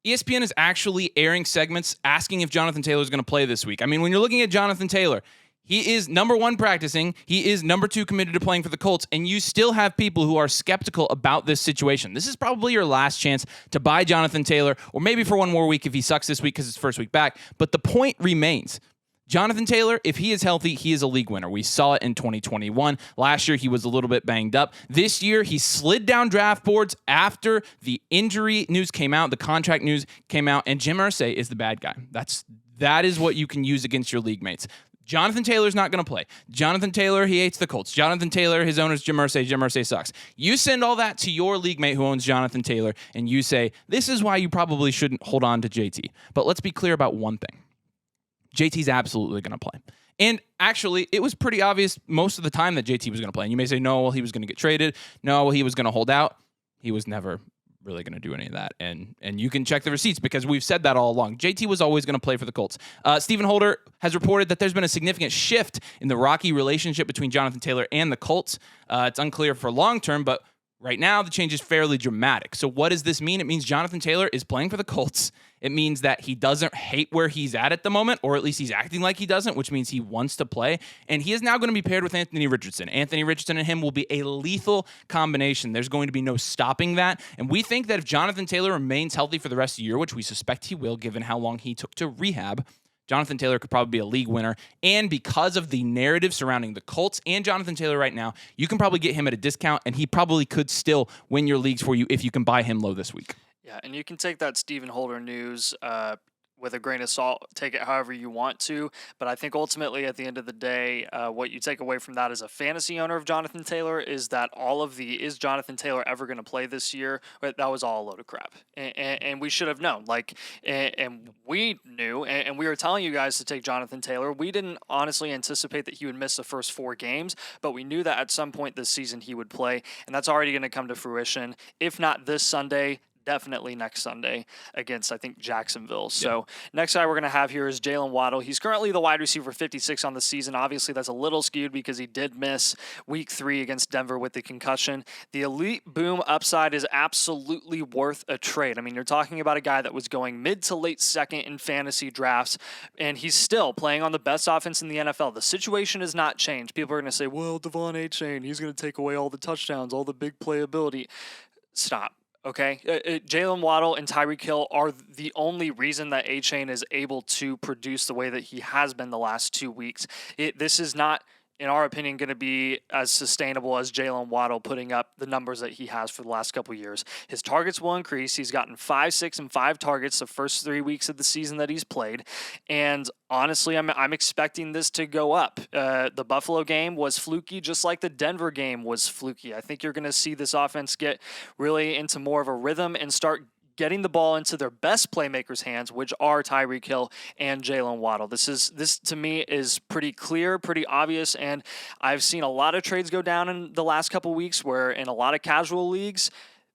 ESPN is actually airing segments asking if Jonathan Taylor is going to play this week. I mean, when you're looking at Jonathan Taylor, he is number one practicing. He is number two committed to playing for the Colts. And you still have people who are skeptical about this situation. This is probably your last chance to buy Jonathan Taylor, or maybe for one more week if he sucks this week because it's first week back. But the point remains. Jonathan Taylor, if he is healthy, he is a league winner. We saw it in 2021. Last year, he was a little bit banged up. This year, he slid down draft boards after the injury news came out, the contract news came out, and Jim Irsay is the bad guy. That is what you can use against your league mates. Jonathan Taylor's not going to play. Jonathan Taylor, he hates the Colts. Jonathan Taylor, his owner's Jim Irsay. Jim Irsay sucks. You send all that to your league mate who owns Jonathan Taylor, and you say, this is why you probably shouldn't hold on to JT. But let's be clear about one thing. JT's absolutely going to play. And actually, it was pretty obvious most of the time that JT was going to play. And you may say, no, well, he was going to get traded. No, well, he was going to hold out. He was never really going to do any of that. And you can check the receipts because we've said that all along. JT was always going to play for the Colts. Stephen Holder has reported that there's been a significant shift in the rocky relationship between Jonathan Taylor and the Colts. It's unclear for long term, but right now the change is fairly dramatic. So what does this mean? It means Jonathan Taylor is playing for the Colts. It means that he doesn't hate where he's at the moment, or at least he's acting like he doesn't, which means he wants to play. And he is now going to be paired with Anthony Richardson. Anthony Richardson and him will be a lethal combination. There's going to be no stopping that. And we think that if Jonathan Taylor remains healthy for the rest of the year, which we suspect he will, given how long he took to rehab, Jonathan Taylor could probably be a league winner. And because of the narrative surrounding the Colts and Jonathan Taylor right now, you can probably get him at a discount, and he probably could still win your leagues for you if you can buy him low this week. Yeah, and you can take that Stephen Holder news with a grain of salt, take it however you want to. But I think ultimately, at the end of the day, what you take away from that as a fantasy owner of Jonathan Taylor is that all of the is Jonathan Taylor ever going to play this year? That was all a load of crap. And we should have known. And we knew, and we were telling you guys to take Jonathan Taylor. We didn't honestly anticipate that he would miss the first 4 games, but we knew that at some point this season he would play. And that's already going to come to fruition. If not this Sunday, definitely next Sunday against, I think, Jacksonville. So next guy we're going to have here is Jaylen Waddle. He's currently the wide receiver 56 on the season. Obviously, that's a little skewed because he did miss week 3 against Denver with the concussion. The elite boom upside is absolutely worth a trade. I mean, you're talking about a guy that was going mid to late second in fantasy drafts, and he's still playing on the best offense in the NFL. The situation has not changed. People are going to say, well, Devon Achane, he's going to take away all the touchdowns, all the big playability. Stop. Okay, Jaylen Waddle and Tyreek Hill are the only reason that Achane is able to produce the way that he has been the last 2 weeks. This is not, in our opinion, going to be as sustainable as Jaylen Waddle putting up the numbers that he has for the last couple of years. His targets will increase. He's gotten 5, 6, and 5 targets the first 3 weeks of the season that he's played. And honestly, I'm expecting this to go up. The Buffalo game was fluky, just like the Denver game was fluky. I think you're going to see this offense get really into more of a rhythm and start getting the ball into their best playmakers' hands, which are Tyreek Hill and Jaylen Waddle. This to me is pretty clear, pretty obvious, and I've seen a lot of trades go down in the last couple weeks where in a lot of casual leagues,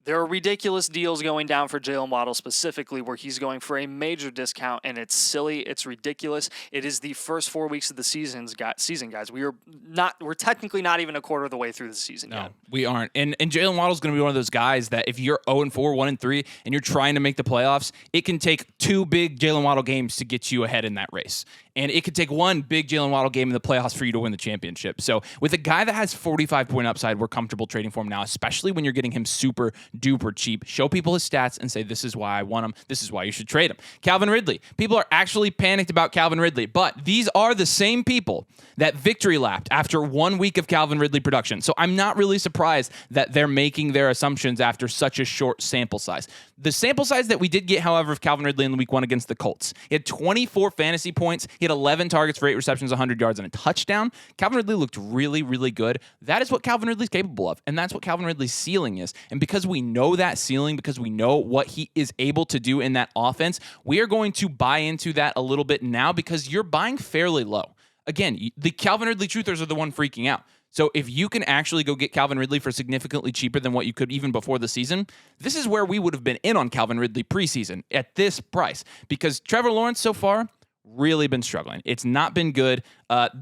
there are ridiculous deals going down for Jaylen Waddle specifically where he's going for a major discount, and it's silly. It's ridiculous. It is the first 4 weeks of the season, guys. We're technically not even a quarter of the way through the season yet. No, we aren't. And Jaylen Waddle's going to be one of those guys that if you're 0-4, 1-3, and you're trying to make the playoffs, it can take 2 big Jaylen Waddle games to get you ahead in that race. And it could take 1 big Jaylen Waddle game in the playoffs for you to win the championship. So with a guy that has 45-point upside, we're comfortable trading for him now, especially when you're getting him super duper cheap. Show people his stats and say, this is why I want him. This is why you should trade him. Calvin Ridley. People are actually panicked about Calvin Ridley, but these are the same people that victory lapped after 1 week of Calvin Ridley production. So I'm not really surprised that they're making their assumptions after such a short sample size. The sample size that we did get, however, of Calvin Ridley in week 1 against the Colts, he had 24 fantasy points. He had 11 targets for 8 receptions, 100 yards, and a touchdown. Calvin Ridley looked really, really good. That is what Calvin Ridley's capable of, and that's what Calvin Ridley's ceiling is. And because we know that ceiling, because we know what he is able to do in that offense, we are going to buy into that a little bit now because you're buying fairly low. Again, the Calvin Ridley truthers are the one freaking out. So if you can actually go get Calvin Ridley for significantly cheaper than what you could even before the season, this is where we would have been in on Calvin Ridley preseason at this price. Because Trevor Lawrence so far, really been struggling. It's not been good.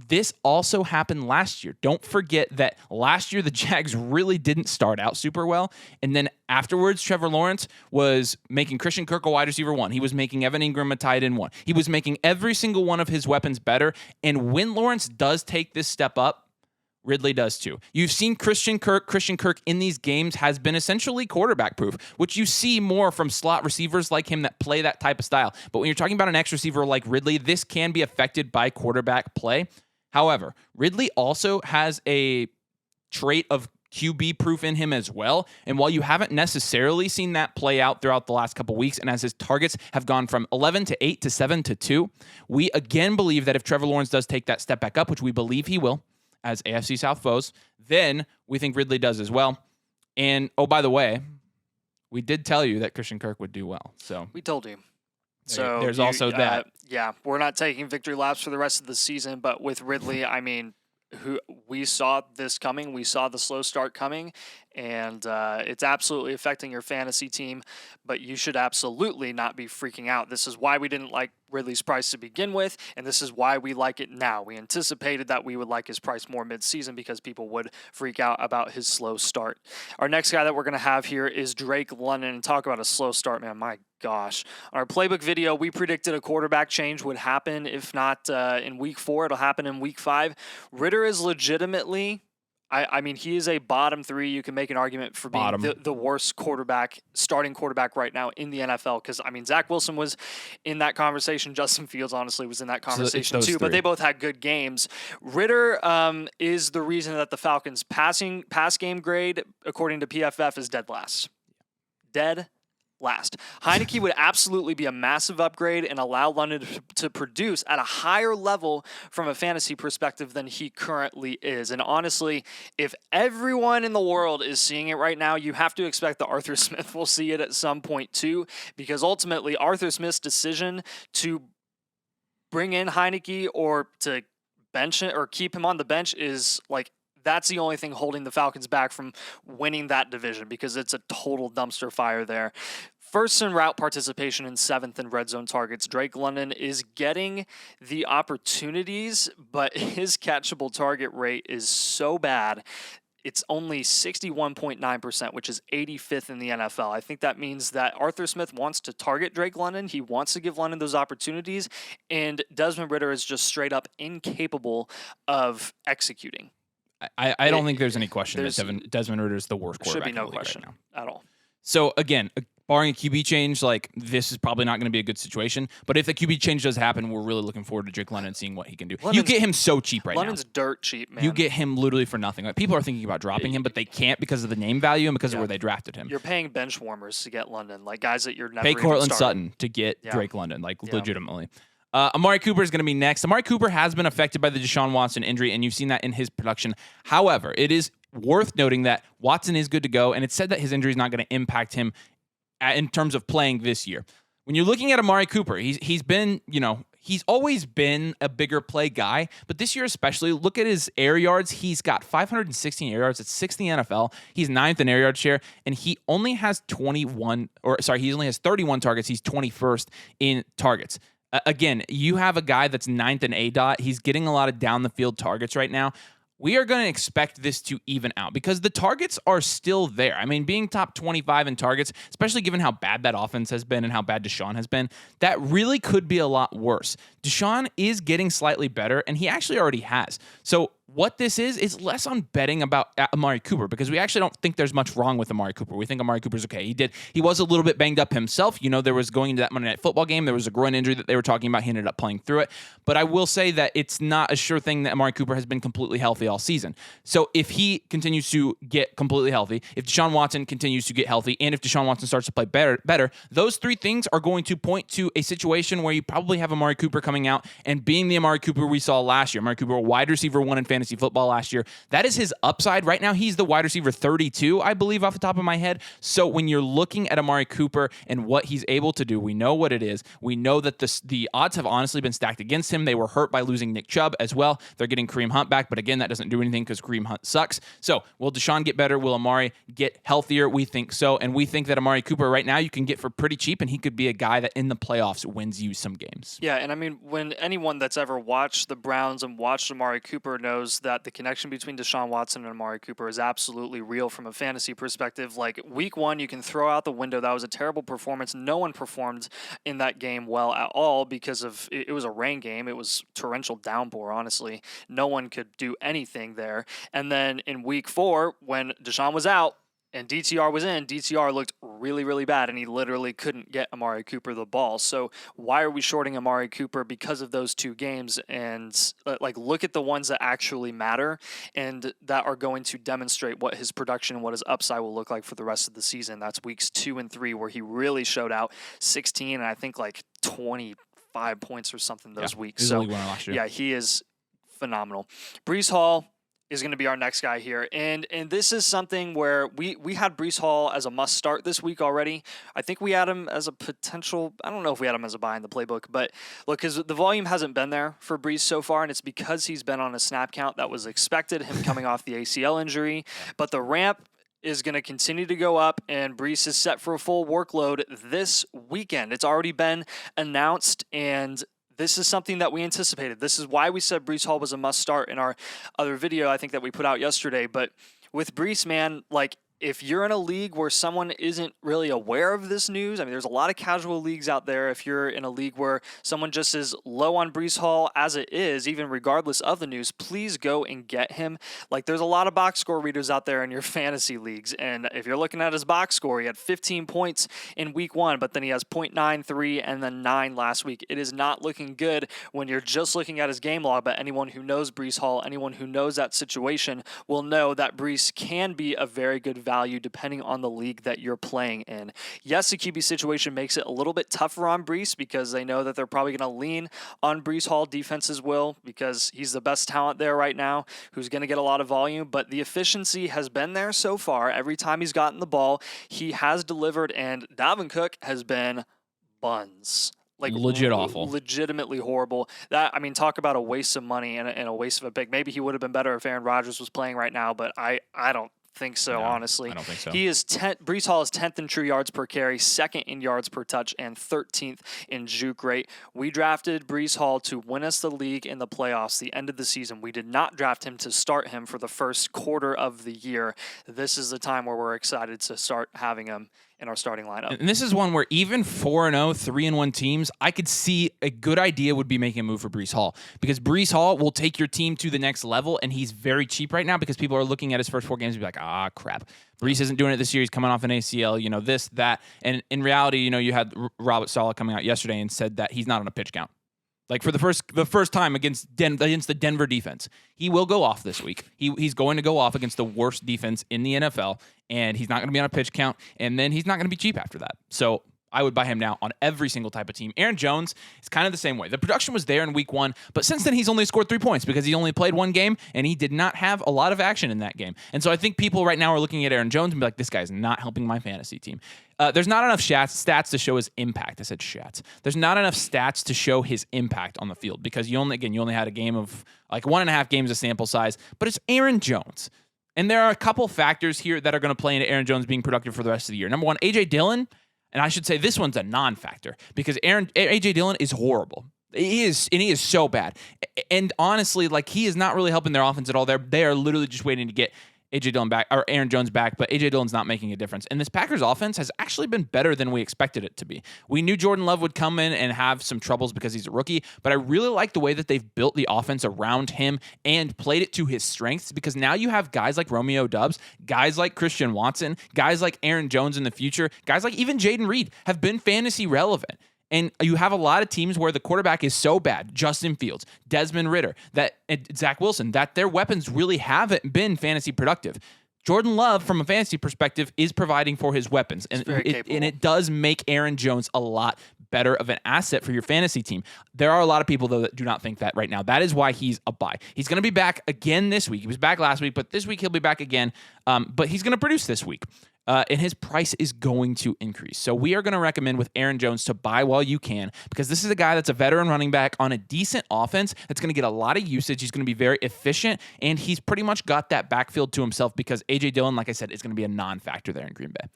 This also happened last year. Don't forget that last year the Jags really didn't start out super well. And then afterwards, Trevor Lawrence was making Christian Kirk a wide receiver 1. He was making Evan Ingram a tight end 1. He was making every single one of his weapons better. And when Lawrence does take this step up, Ridley does too. You've seen Christian Kirk in these games has been essentially quarterback proof, which you see more from slot receivers like him that play that type of style. But when you're talking about an X receiver like Ridley, this can be affected by quarterback play. However, Ridley also has a trait of QB proof in him as well. And while you haven't necessarily seen that play out throughout the last couple weeks, and as his targets have gone from 11 to 8 to 7 to 2, we again believe that if Trevor Lawrence does take that step back up, which we believe he will, as AFC South foes, then we think Ridley does as well. And, oh, by the way, we did tell you that Christian Kirk would do well. So we told you. So there's also that. Yeah, we're not taking victory laps for the rest of the season, but with Ridley, I mean, we saw this coming. We saw the slow start coming, and it's absolutely affecting your fantasy team, but you should absolutely not be freaking out. This is why we didn't like Ridley's price to begin with, and this is why we like it now. We anticipated that we would like his price more mid-season because people would freak out about his slow start. Our next guy that we're going to have here is Drake London, and talk about a slow start, man. My gosh. On our playbook video, we predicted a quarterback change would happen. If not in week 4, it'll happen in week 5. Ritter is legitimately, I mean, he is a bottom 3. You can make an argument for being the worst starting quarterback right now in the NFL. Because, I mean, Zach Wilson was in that conversation. Justin Fields, honestly, was in that conversation too. But they both had good games. Ritter is the reason that the Falcons' pass game grade, according to PFF, is dead last. Dead last. Heineke would absolutely be a massive upgrade and allow London to produce at a higher level from a fantasy perspective than he currently is. And honestly, if everyone in the world is seeing it right now, you have to expect that Arthur Smith will see it at some point too, because ultimately Arthur Smith's decision to bring in Heineke or to bench it or keep him on the bench is like, that's the only thing holding the Falcons back from winning that division, because it's a total dumpster fire there. First in route participation and 7th in red zone targets. Drake London is getting the opportunities, but his catchable target rate is so bad. It's only 61.9%, which is 85th in the NFL. I think that means that Arthur Smith wants to target Drake London. He wants to give London those opportunities, and Desmond Ridder is just straight up incapable of executing. I don't think there's any question that Desmond Ridder is the worst quarterback. Should be no in the league question right now at all. So again, barring a QB change, like this is probably not going to be a good situation. But if the QB change does happen, we're really looking forward to Drake London and seeing what he can do. You get him so cheap right London's dirt cheap, man. You get him literally for nothing. Like people are thinking about dropping him, but they can't because of the name value and because of where they drafted him. You're paying bench warmers to get London, like guys that you're never pay even Cortland starting. Sutton to get Drake London, like legitimately. Amari Cooper is going to be next. Amari Cooper has been affected by the Deshaun Watson injury, and you've seen that in his production. However, it is worth noting that Watson is good to go, and it's said that his injury is not going to impact him in terms of playing this year. When you're looking at Amari Cooper, he's been, he's always been a bigger play guy, but this year especially, look at his air yards. He's got 516 air yards. It's 6th in the NFL. He's 9th in air yard share, and he only has 31 targets. He's 21st in targets. Again, you have a guy that's 9th in ADOT. He's getting a lot of down the field targets right now. We are going to expect this to even out because the targets are still there. I mean, being top 25 in targets, especially given how bad that offense has been and how bad Deshaun has been, that really could be a lot worse. Deshaun is getting slightly better, and he actually already has. So what this is less on betting about Amari Cooper, because we actually don't think there's much wrong with Amari Cooper. We think Amari Cooper's okay. He was a little bit banged up himself. There was going into that Monday Night Football game, there was a groin injury that they were talking about. He ended up playing through it. But I will say that it's not a sure thing that Amari Cooper has been completely healthy all season. So if he continues to get completely healthy, if Deshaun Watson continues to get healthy, and if Deshaun Watson starts to play better, those three things are going to point to a situation where you probably have Amari Cooper coming out and being the Amari Cooper we saw last year. Amari Cooper, a wide receiver 1 in fantasy fantasy football last year. That is his upside. Right now, he's the wide receiver 32, I believe, off the top of my head. So when you're looking at Amari Cooper and what he's able to do, we know what it is. We know that the odds have honestly been stacked against him. They were hurt by losing Nick Chubb as well. They're getting Kareem Hunt back, but again, that doesn't do anything because Kareem Hunt sucks. So will Deshaun get better? Will Amari get healthier? We think so, and we think that Amari Cooper right now you can get for pretty cheap, and he could be a guy that in the playoffs wins you some games. Yeah, and I mean, when anyone that's ever watched the Browns and watched Amari Cooper knows that the connection between Deshaun Watson and Amari Cooper is absolutely real from a fantasy perspective. Like week 1, you can throw out the window. That was a terrible performance. No one performed in that game well at all because of it was a rain game. It was torrential downpour, honestly. No one could do anything there. And then in week 4, when Deshaun was out, and DTR was in, DTR looked really, really bad, and he literally couldn't get Amari Cooper the ball. So why are we shorting Amari Cooper? Because of those 2 games, and look at the ones that actually matter and that are going to demonstrate what his production and what his upside will look like for the rest of the season. That's weeks 2 and 3 where he really showed out, 16 and I think 25 points or something those weeks. So yeah, he is phenomenal. Breece Hall is going to be our next guy here. And this is something where we had Breece Hall as a must start this week already. I think we had him as a potential, I don't know if we had him as a buy in the playbook, but look, because the volume hasn't been there for Breece so far, and it's because he's been on a snap count that was expected, him coming off the ACL injury. But the ramp is going to continue to go up, and Breece is set for a full workload this weekend. It's already been announced, and this is something that we anticipated. This is why we said Breece Hall was a must start in our other video, I think, that we put out yesterday. But with Breece, man, if you're in a league where someone isn't really aware of this news, I mean, there's a lot of casual leagues out there. If you're in a league where someone just is low on Breece Hall as it is, even regardless of the news, please go and get him. There's a lot of box score readers out there in your fantasy leagues. And if you're looking at his box score, he had 15 points in week 1, but then he has 0.93 and then 9 last week. It is not looking good when you're just looking at his game log, but anyone who knows Breece Hall, anyone who knows that situation will know that Breece can be a very good value depending on the league that you're playing in. Yes, the QB situation makes it a little bit tougher on Breece because they know that they're probably going to lean on Breece Hall. Defenses will, because he's the best talent there right now who's going to get a lot of volume, but the efficiency has been there so far. Every time he's gotten the ball, he has delivered, and Dalvin Cook has been buns. Legit awful. Legitimately horrible. Talk about a waste of money and a waste of a pick. Maybe he would have been better if Aaron Rodgers was playing right now, but I don't think so, no, honestly. I don't think so. Breece Hall is 10th in true yards per carry, 2nd in yards per touch, and 13th in juke rate. We drafted Breece Hall to win us the league in the playoffs, the end of the season. We did not draft him to start him for the first quarter of the year. This is the time where we're excited to start having him in our starting lineup. And this is one where even 4-0, 3-1 teams, I could see a good idea would be making a move for Breece Hall, because Breece Hall will take your team to the next level, and he's very cheap right now because people are looking at his first 4 games and be like, crap. Breece isn't doing it this year. He's coming off an ACL, this, that. And in reality, you had Robert Saleh coming out yesterday and said that he's not on a pitch count. For the first time against the Denver defense, he will go off this week. He's going to go off against the worst defense in the NFL, and he's not going to be on a pitch count, and then he's not going to be cheap after that. So I would buy him now on every single type of team. Aaron Jones is kind of the same way. The production was there in week 1, but since then he's only scored 3 points because he only played 1 game, and he did not have a lot of action in that game. And so I think people right now are looking at Aaron Jones and be like, this guy's not helping my fantasy team. There's not enough stats to show his impact. I said stats. There's not enough stats to show his impact on the field because you only had a game of 1.5 games of sample size, but it's Aaron Jones. And there are a couple factors here that are going to play into Aaron Jones being productive for the rest of the year. Number 1, A.J. Dillon, and I should say this one's a non-factor because A.J. Dillon is horrible. He is so bad. And honestly, he is not really helping their offense at all. They are literally just waiting to get A.J. Dillon back, or Aaron Jones back, but A.J. Dillon's not making a difference. And this Packers offense has actually been better than we expected it to be. We knew Jordan Love would come in and have some troubles because he's a rookie, but I really like the way that they've built the offense around him and played it to his strengths, because now you have guys like Romeo Doubs, guys like Christian Watson, guys like Aaron Jones in the future, guys like even Jaden Reed have been fantasy relevant. And you have a lot of teams where the quarterback is so bad, Justin Fields, Desmond Ridder, and Zach Wilson, that their weapons really haven't been fantasy productive. Jordan Love, from a fantasy perspective, is providing for his weapons, and it does make Aaron Jones a lot better of an asset for your fantasy team. There are a lot of people, though, that do not think that right now. That is why he's a buy. He's going to be back again this week. He was back last week, but this week he'll be back again. But he's going to produce this week. And his price is going to increase. So we are going to recommend with Aaron Jones to buy while you can, because this is a guy that's a veteran running back on a decent offense that's going to get a lot of usage. He's going to be very efficient, and he's pretty much got that backfield to himself because A.J. Dillon, like I said, is going to be a non-factor there in Green Bay.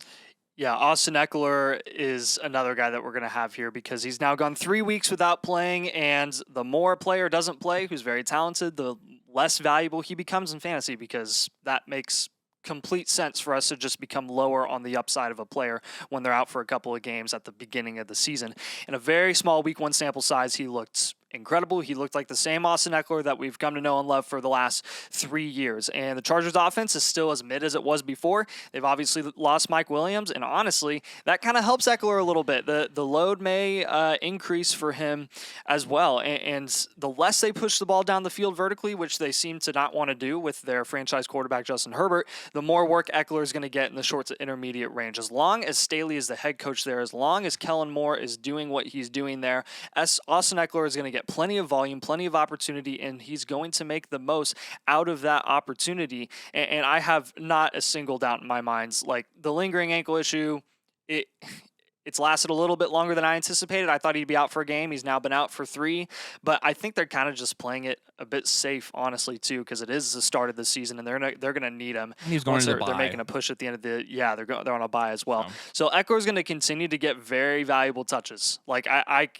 Yeah, Austin Ekeler is another guy that we're going to have here because he's now gone 3 weeks without playing, and the more a player doesn't play who's very talented, the less valuable he becomes in fantasy, because that makes complete sense for us to just become lower on the upside of a player when they're out for a couple of games at the beginning of the season. In a very small week 1 sample size, he looked incredible. He looked like the same Austin Ekeler that we've come to know and love for the last 3 years. And the Chargers offense is still as mid as it was before. They've obviously lost Mike Williams, and honestly, that kind of helps Ekeler a little bit. The load may increase for him as well. And the less they push the ball down the field vertically, which they seem to not want to do with their franchise quarterback Justin Herbert, the more work Ekeler is going to get in the short to intermediate range. As long as Staley is the head coach there, as long as Kellen Moore is doing what he's doing there, Austin Ekeler is going to get plenty of volume, plenty of opportunity, and he's going to make the most out of that opportunity. And I have not a single doubt in my mind. Like, the lingering ankle issue, it's lasted a little bit longer than I anticipated. I thought he'd be out for a game. He's now been out for 3. But I think they're kind of just playing it a bit safe, honestly, too, because it is the start of the season, and they're going to need him. He's going to they're making a push at the end of the they're on a bye as well. So Eckler's going to continue to get very valuable touches. Like I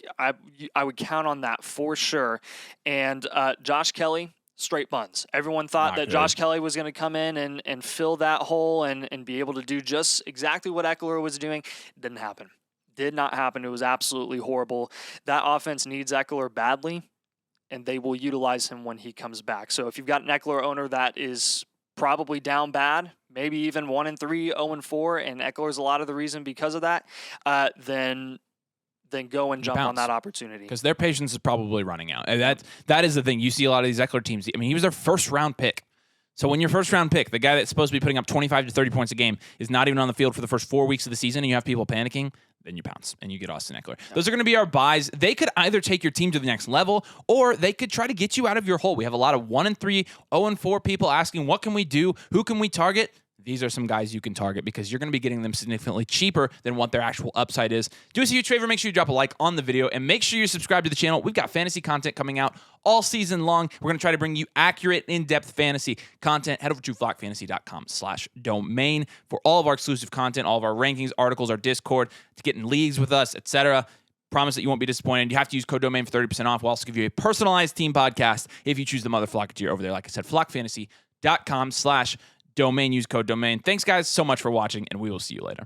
would count on that for sure. And Josh Kelly, straight buns. Everyone thought that Josh Kelly was going to come in and fill that hole and be able to do just exactly what Ekeler was doing. Didn't happen. Did not happen. It was absolutely horrible. That offense needs Ekeler badly, and they will utilize him when he comes back. So if you've got an Ekeler owner that is probably down bad, maybe even 1-3, 0-4, and Ekeler's a lot of the reason because of that, then go and jump on that opportunity. Because their patience is probably running out. And that is the thing. You see a lot of these Ekeler teams. I mean, he was their first-round pick. So when your first-round pick, the guy that's supposed to be putting up 25 to 30 points a game, is not even on the field for the first 4 weeks of the season, and you have people panicking, then you pounce and you get Austin Ekeler. Yeah. Those are going to be our buys. They could either take your team to the next level, or they could try to get you out of your hole. We have a lot of 1-3, 0-4 people asking, what can we do? Who can we target? These are some guys you can target because you're going to be getting them significantly cheaper than what their actual upside is. Do us a huge favor. Make sure you drop a like on the video and make sure you subscribe to the channel. We've got fantasy content coming out all season long. We're going to try to bring you accurate, in-depth fantasy content. Head over to flockfantasy.com/domain for all of our exclusive content, all of our rankings, articles, our Discord, to get in leagues with us, etc. Promise that you won't be disappointed. You have to use code DOMAIN for 30% off. We'll also give you a personalized team podcast if you choose the Mother Flock tier over there. Like I said, flockfantasy.com/domain. Use code DOMAIN. Thanks, guys, so much for watching, and we will see you later.